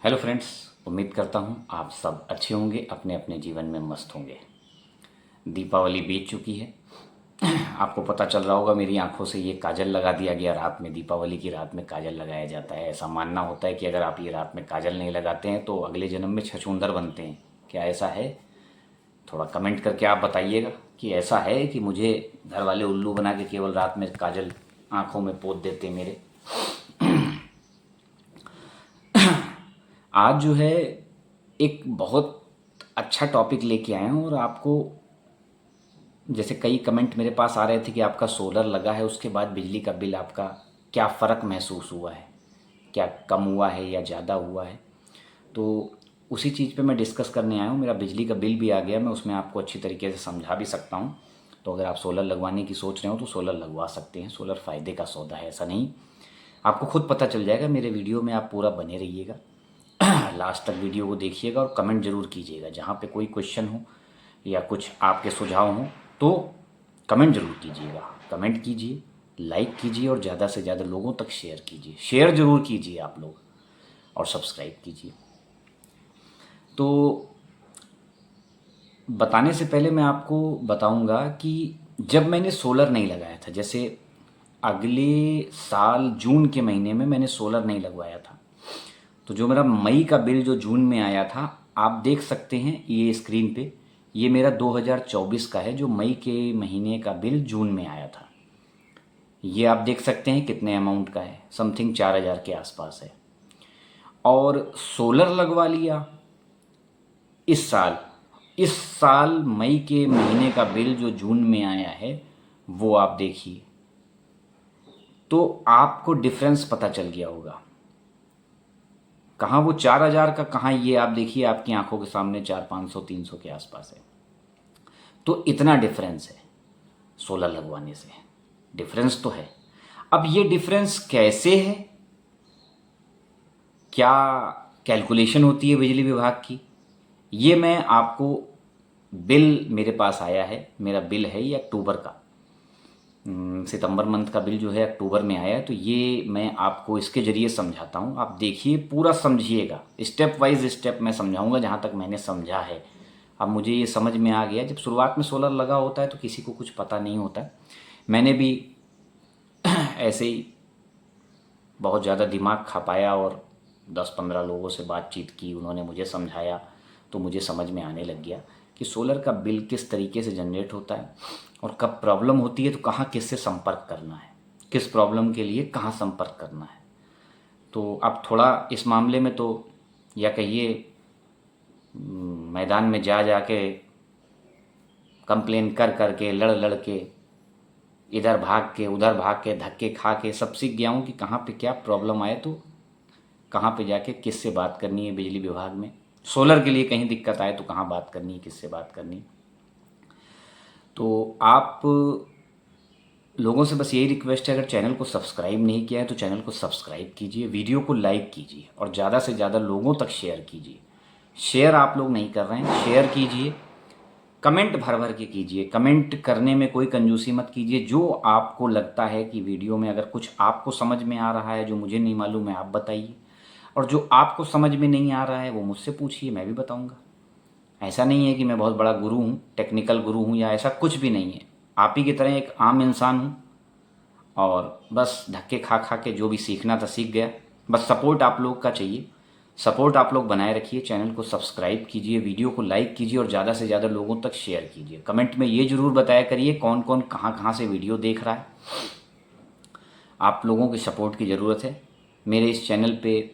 Hello friends, उम्मीद करता हूँ आप सब अच्छे होंगे, अपने अपने जीवन में मस्त होंगे। दीपावली बीत चुकी है। आपको पता चल रहा होगा मेरी आंखों से ये काजल लगा दिया गया। रात में, दीपावली की रात में काजल लगाया जाता है। ऐसा मानना होता है कि अगर आप ये रात में काजल नहीं लगाते हैं तो अगले जन्म में छछूंदर बनते हैं। क्या ऐसा है? थोड़ा कमेंट करके आप बताइएगा कि ऐसा है कि मुझे घर वाले उल्लू बना के केवल रात में काजल आंखों में पोत देते हैं मेरे। आज जो है एक बहुत अच्छा टॉपिक लेके आए हैं और आपको, जैसे कई कमेंट मेरे पास आ रहे थे कि आपका सोलर लगा है उसके बाद बिजली का बिल आपका क्या फ़र्क महसूस हुआ है, क्या कम हुआ है या ज़्यादा हुआ है। तो उसी चीज़ पे मैं डिस्कस करने आया हूँ। मेरा बिजली का बिल भी आ गया, मैं उसमें आपको अच्छी तरीके से समझा भी सकता हूँ। तो अगर आप सोलर लगवाने की सोच रहे हो तो सोलर लगवा सकते हैं। सोलर फ़ायदे का सौदा है, ऐसा नहीं। आपको खुद पता चल जाएगा। मेरे वीडियो में आप पूरा बने रहिएगा, लास्ट तक वीडियो को देखिएगा और कमेंट ज़रूर कीजिएगा। जहाँ पे कोई क्वेश्चन हो या कुछ आपके सुझाव हों तो कमेंट ज़रूर कीजिएगा। कमेंट कीजिए, लाइक कीजिए और ज़्यादा से ज़्यादा लोगों तक शेयर कीजिए। शेयर ज़रूर कीजिए आप लोग, और सब्सक्राइब कीजिए। तो बताने से पहले मैं आपको बताऊंगा कि जब मैंने सोलर नहीं लगाया था, जैसे अगले साल जून के महीने में मैंने सोलर नहीं लगवाया था, तो जो मेरा मई का बिल जो जून में आया था, आप देख सकते हैं ये स्क्रीन पे। ये मेरा 2024 का है, जो मई के महीने का बिल जून में आया था। ये आप देख सकते हैं कितने अमाउंट का है, समथिंग 4,000 के आसपास है। और सोलर लगवा लिया इस साल मई के महीने का बिल जो जून में आया है वो आप देखिए, तो आपको डिफरेंस पता चल गया होगा। कहाँ वो 4,000 का, कहाँ ये आप देखिए आपकी आंखों के सामने 400, 500, 300 के आसपास है। तो इतना डिफरेंस है सोलर लगवाने से। डिफरेंस तो है। अब ये डिफरेंस कैसे है, क्या कैलकुलेशन होती है बिजली विभाग की, ये मैं आपको, बिल मेरे पास आया है, मेरा बिल है ये अक्टूबर का। सितंबर मंथ का बिल जो है अक्टूबर में आया है। तो ये मैं आपको इसके ज़रिए समझाता हूँ, आप देखिए, पूरा समझिएगा। स्टेप वाइज स्टेप मैं समझाऊंगा जहाँ तक मैंने समझा है। अब मुझे ये समझ में आ गया, जब शुरुआत में सोलर लगा होता है तो किसी को कुछ पता नहीं होता। मैंने भी ऐसे ही बहुत ज़्यादा दिमाग खा पाया और 10-15 लोगों से बातचीत की, उन्होंने मुझे समझाया, तो मुझे समझ में आने लग गया कि सोलर का बिल किस तरीके से जनरेट होता है और कब प्रॉब्लम होती है तो कहाँ किससे संपर्क करना है, किस प्रॉब्लम के लिए कहाँ संपर्क करना है। तो अब थोड़ा इस मामले में तो, या कहिए मैदान में जा जा के कंप्लेन कर कर के, लड़ लड़ के, इधर भाग के उधर भाग के, धक्के खा के सब सीख गया हूँ कि कहाँ पे क्या प्रॉब्लम आए तो कहाँ पे जाके किससे बात करनी है बिजली विभाग में। सोलर के लिए कहीं दिक्कत आए तो कहाँ बात करनी है, किससे बात करनी है। तो आप लोगों से बस यही रिक्वेस्ट है, अगर चैनल को सब्सक्राइब नहीं किया है तो चैनल को सब्सक्राइब कीजिए, वीडियो को लाइक कीजिए और ज़्यादा से ज़्यादा लोगों तक शेयर कीजिए। शेयर आप लोग नहीं कर रहे हैं, शेयर कीजिए। कमेंट भर भर के कीजिए। कमेंट करने में कोई कंजूसी मत कीजिए। जो आपको लगता है कि वीडियो में अगर कुछ आपको समझ में आ रहा है जो मुझे नहीं मालूम है, आप बताइए। और जो आपको समझ में नहीं आ रहा है वो मुझसे पूछिए, मैं भी बताऊंगा। ऐसा नहीं है कि मैं बहुत बड़ा गुरु हूँ, टेक्निकल गुरु हूँ, या ऐसा कुछ भी नहीं है। आप ही की तरह एक आम इंसान हूँ और बस धक्के खा खा के जो भी सीखना था सीख गया। बस सपोर्ट आप लोग का चाहिए। सपोर्ट आप लोग बनाए रखिए, चैनल को सब्सक्राइब कीजिए, वीडियो को लाइक कीजिए और ज़्यादा से ज़्यादा लोगों तक शेयर कीजिए। कमेंट में ये ज़रूर बताया करिए कौन कौन कहाँ कहाँ से वीडियो देख रहा है। आप लोगों के सपोर्ट की ज़रूरत है। मेरे इस चैनल पे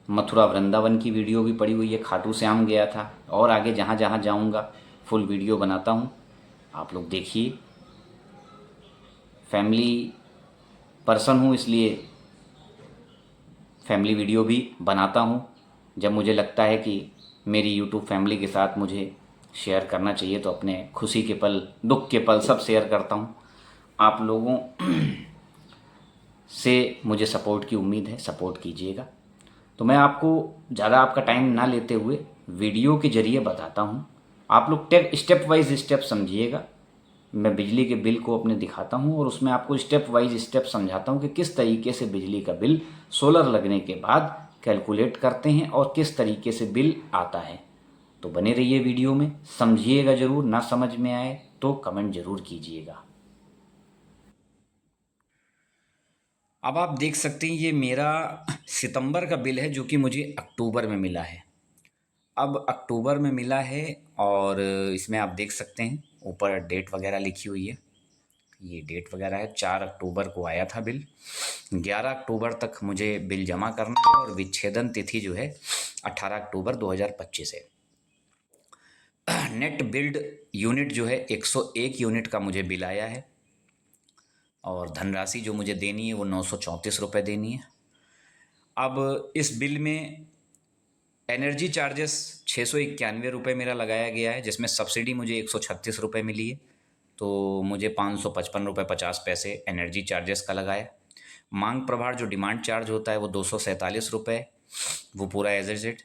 मथुरा वृंदावन की वीडियो भी पड़ी हुई है, खाटू श्याम गया था, और आगे जहाँ जहाँ जाऊँगा फुल वीडियो बनाता हूँ। आप लोग देखिए। फैमिली पर्सन हूँ इसलिए फैमिली वीडियो भी बनाता हूँ। जब मुझे लगता है कि मेरी यूट्यूब फैमिली के साथ मुझे शेयर करना चाहिए तो अपने खुशी के पल, दुख के पल सब शेयर करता हूँ। आप लोगों से मुझे सपोर्ट की उम्मीद है, सपोर्ट कीजिएगा। तो मैं आपको ज़्यादा आपका टाइम ना लेते हुए वीडियो के ज़रिए बताता हूँ। आप लोग स्टेप वाइज स्टेप समझिएगा। मैं बिजली के बिल को अपने दिखाता हूँ और उसमें आपको स्टेप वाइज स्टेप समझाता हूँ कि किस तरीके से बिजली का बिल सोलर लगने के बाद कैलकुलेट करते हैं और किस तरीके से बिल आता है। तो बने रहिए वीडियो में, समझिएगा ज़रूर, ना समझ में आए तो कमेंट ज़रूर कीजिएगा। अब आप देख सकते हैं ये मेरा सितंबर का बिल है जो कि मुझे अक्टूबर में मिला है। अब अक्टूबर में मिला है और इसमें आप देख सकते हैं ऊपर डेट वगैरह लिखी हुई है। ये डेट वगैरह है, 4 अक्टूबर को आया था बिल। 11 अक्टूबर तक मुझे बिल जमा करना है और विच्छेदन तिथि जो है 18 अक्टूबर 2025 है। नेट बिल्ड यूनिट जो है 101 यूनिट का मुझे बिल आया है और धनराशि जो मुझे देनी है वो 934 रुपये देनी है। अब इस बिल में एनर्जी चार्जेस 691 रुपये मेरा लगाया गया है, जिसमें सब्सिडी मुझे 136 रुपये मिली है, तो मुझे 555 रुपये 50 पैसे एनर्जी चार्जेस का लगाया। मांग प्रभार जो डिमांड चार्ज होता है वो 247 रुपये, वो पूरा एज इट।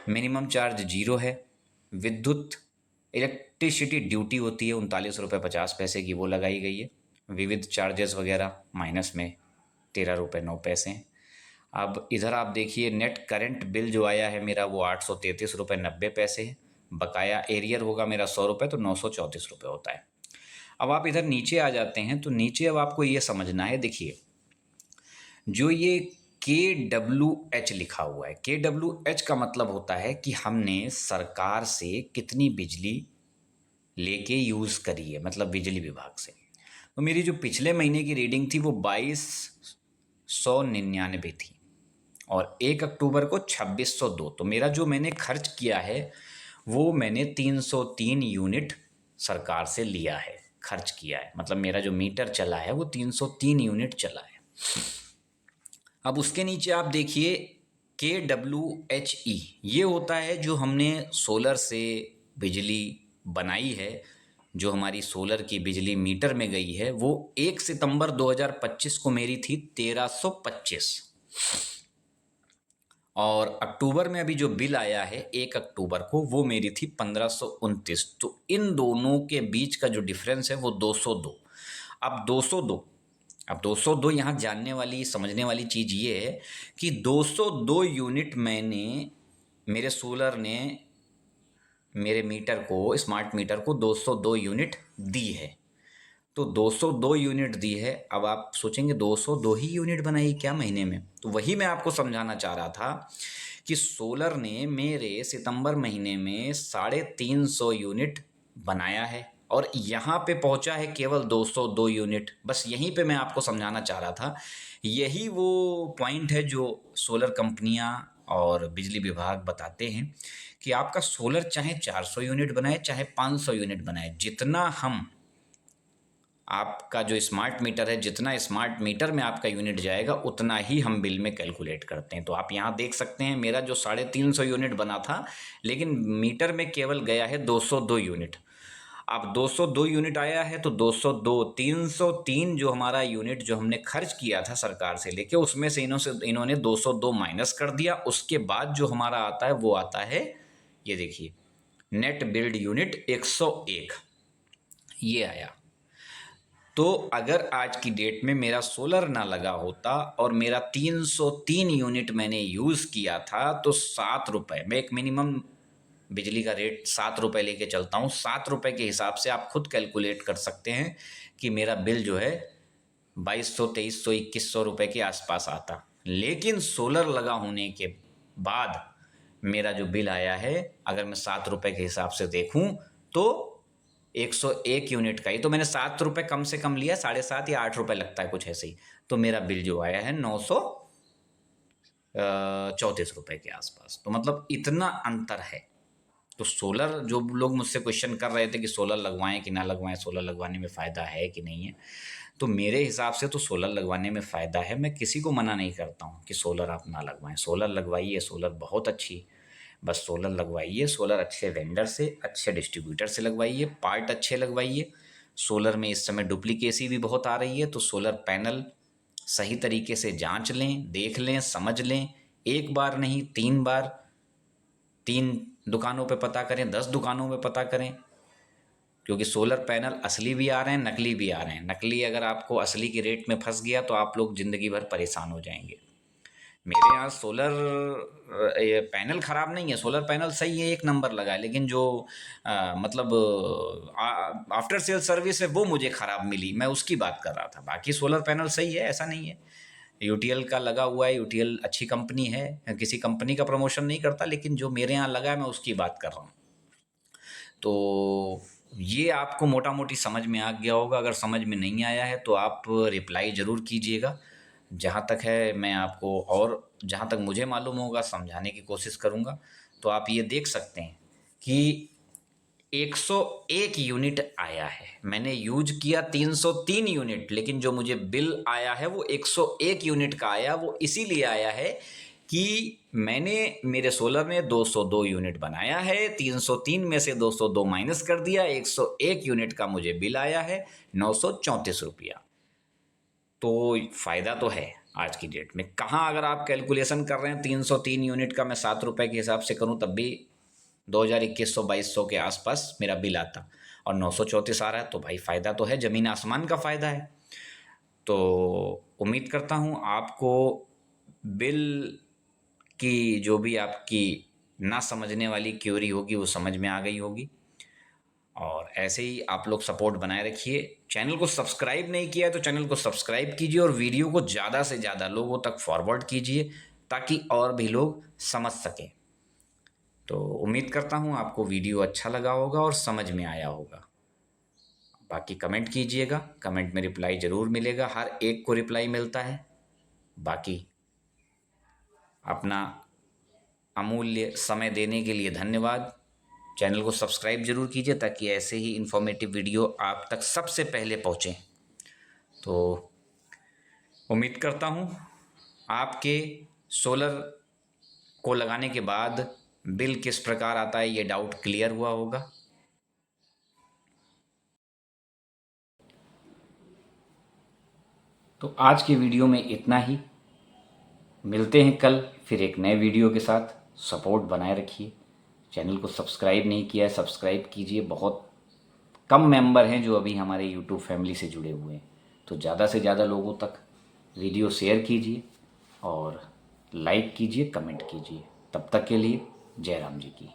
मिनिमम चार्ज 0 है। विद्युत इलेक्ट्रिसिटी ड्यूटी होती है 39 रुपये 50 पैसे की, वो लगाई गई है। विविध चार्जेस वगैरह माइनस में 13 रुपये 9 पैसे हैं। अब इधर आप देखिए नेट करंट बिल जो आया है मेरा वो 833 रुपये 90 पैसे है। बकाया एरियर होगा मेरा 100 रुपये, तो 934 रुपये होता है। अब आप इधर नीचे आ जाते हैं तो नीचे अब आपको ये समझना है, देखिए जो ये KWH लिखा हुआ है, KWH का मतलब होता है कि हमने सरकार से कितनी बिजली लेके यूज़ करी है, मतलब बिजली विभाग से। तो मेरी जो पिछले महीने की रीडिंग थी वो 2299 थी और 1 अक्टूबर को 2602। तो मेरा जो मैंने खर्च किया है वो मैंने 303 यूनिट सरकार से लिया है, खर्च किया है। मतलब मेरा जो मीटर चला है वो 303 यूनिट चला है। अब उसके नीचे आप देखिए KWHE, ये होता है जो हमने सोलर से बिजली बनाई है, जो हमारी सोलर की बिजली मीटर में गई है, वो 1 सितंबर 2025 को मेरी थी 1325 और अक्टूबर में अभी जो बिल आया है 1 अक्टूबर को वो मेरी थी 1529। तो इन दोनों के बीच का जो डिफरेंस है वो 202। अब 202 अब 202 यहाँ जानने वाली समझने वाली चीज़ ये है कि 202 यूनिट मैंने मेरे सोलर ने मेरे मीटर को, स्मार्ट मीटर को 202 यूनिट दी है। तो 202 यूनिट दी है। अब आप सोचेंगे 202 ही यूनिट बनाई क्या महीने में? तो वही मैं आपको समझाना चाह रहा था कि सोलर ने मेरे सितंबर महीने में 350 यूनिट बनाया है और यहाँ पे पहुँचा है केवल 202 यूनिट। बस यहीं पे मैं आपको समझाना चाह रहा था। यही वो पॉइंट है जो सोलर कंपनियाँ और बिजली विभाग बताते हैं कि आपका सोलर चाहे 400 यूनिट बनाए चाहे 500 यूनिट बनाए, जितना हम आपका जो स्मार्ट मीटर है, जितना स्मार्ट मीटर में आपका यूनिट जाएगा उतना ही हम बिल में कैलकुलेट करते हैं। तो आप यहाँ देख सकते हैं मेरा जो 350 यूनिट बना था, लेकिन मीटर में केवल गया है 202 यूनिट। अब 202 यूनिट आया है तो 202 303 जो हमारा यूनिट जो हमने खर्च किया था सरकार से लेके, उसमें से इन्होंने 202 माइनस कर दिया। उसके बाद जो हमारा आता है वो आता है, ये देखिए नेट बिल्ड यूनिट 101, ये आया। तो अगर आज की डेट में मेरा सोलर ना लगा होता और मेरा 303 यूनिट मैंने यूज़ किया था तो 7 रुपये, मैं एक मिनिमम बिजली का रेट 7 रुपये लेके चलता हूँ। 7 रुपये के हिसाब से आप खुद कैलकुलेट कर सकते हैं कि मेरा बिल जो है 2200, 2300, 2100 रुपये के आसपास आता। लेकिन सोलर लगा होने के बाद मेरा जो बिल आया है, अगर मैं 7 रुपये के हिसाब से देखूँ तो 101 यूनिट का ही, तो मैंने 7 रुपये कम से कम लिया, 7.5 या 8 रुपये लगता है कुछ ऐसे ही। तो मेरा बिल जो आया है 934 रुपये के आसपास। तो मतलब इतना अंतर है। तो सोलर, जो लोग मुझसे क्वेश्चन कर रहे थे कि सोलर लगवाएं कि ना लगवाएं, सोलर लगवाने में फ़ायदा है कि नहीं है, तो मेरे हिसाब से तो सोलर लगवाने में फ़ायदा है। मैं किसी को मना नहीं करता हूँ कि सोलर आप ना लगवाएं, सोलर लगवाइए, सोलर बहुत अच्छी, बस सोलर लगवाइए। सोलर अच्छे वेंडर से, अच्छे डिस्ट्रीब्यूटर से लगवाइए, पार्ट अच्छे लगवाइए। सोलर में इस समय डुप्लीकेसी भी बहुत आ रही है, तो सोलर पैनल सही तरीके से जांच लें, देख लें, समझ लें। एक बार नहीं 3 बार, 3 दुकानों पे पता करें, 10 दुकानों पे पता करें, क्योंकि सोलर पैनल असली भी आ रहे हैं, नकली भी आ रहे हैं। नकली अगर आपको असली के रेट में फंस गया तो आप लोग ज़िंदगी भर परेशान हो जाएंगे। मेरे यहाँ सोलर ये पैनल ख़राब नहीं है, सोलर पैनल सही है, एक नंबर लगा है, लेकिन जो मतलब आफ्टर सेल सर्विस है वो मुझे ख़राब मिली, मैं उसकी बात कर रहा था। बाकी सोलर पैनल सही है, ऐसा नहीं है। यूटीएल का लगा हुआ है, यूटीएल अच्छी कंपनी है, किसी कंपनी का प्रमोशन नहीं करता, लेकिन जो मेरे यहाँ लगा है मैं उसकी बात कर रहा हूँ। तो ये आपको मोटा मोटी समझ में आ गया होगा। अगर समझ में नहीं आया है तो आप रिप्लाई ज़रूर कीजिएगा। जहाँ तक है मैं आपको, और जहाँ तक मुझे मालूम होगा, समझाने की कोशिश करूँगा। तो आप ये देख सकते हैं कि 101 यूनिट आया है, मैंने यूज किया 303 यूनिट, लेकिन जो मुझे बिल आया है वो 101 यूनिट का आया। वो इसीलिए आया है कि मैंने, मेरे सोलर ने 202 यूनिट बनाया है, 303 में से 202 माइनस कर दिया, 101 यूनिट का मुझे बिल आया है 934 रुपया। तो फ़ायदा तो है आज की डेट में। कहाँ अगर आप कैलकुलेशन कर रहे हैं 303 यूनिट का मैं 7 रुपये के हिसाब से करूँ तब भी 2021-2200 के आसपास मेरा बिल आता, और 934 आ रहा है, तो भाई फ़ायदा तो है, ज़मीन आसमान का फ़ायदा है। तो उम्मीद करता हूँ आपको बिल की जो भी आपकी ना समझने वाली क्यूरी होगी वो समझ में आ गई होगी। और ऐसे ही आप लोग सपोर्ट बनाए रखिए। चैनल को सब्सक्राइब नहीं किया है तो चैनल को सब्सक्राइब कीजिए, और वीडियो को ज़्यादा से ज़्यादा लोगों तक फॉरवर्ड कीजिए ताकि और भी लोग समझ सकें। तो उम्मीद करता हूँ आपको वीडियो अच्छा लगा होगा और समझ में आया होगा। बाकी कमेंट कीजिएगा, कमेंट में रिप्लाई ज़रूर मिलेगा, हर एक को रिप्लाई मिलता है। बाकी अपना अमूल्य समय देने के लिए धन्यवाद। चैनल को सब्सक्राइब जरूर कीजिए ताकि ऐसे ही इन्फॉर्मेटिव वीडियो आप तक सबसे पहले पहुँचें। तो उम्मीद करता हूँ आपके सोलर को लगाने के बाद बिल किस प्रकार आता है ये डाउट क्लियर हुआ होगा। तो आज के वीडियो में इतना ही। मिलते हैं कल फिर एक नए वीडियो के साथ। सपोर्ट बनाए रखिए। चैनल को सब्सक्राइब नहीं किया है, सब्सक्राइब कीजिए। बहुत कम मेंबर हैं जो अभी हमारे यूट्यूब फैमिली से जुड़े हुए हैं। तो ज़्यादा से ज़्यादा लोगों तक वीडियो शेयर कीजिए और लाइक कीजिए, कमेंट कीजिए। तब तक के लिए जय राम जी की।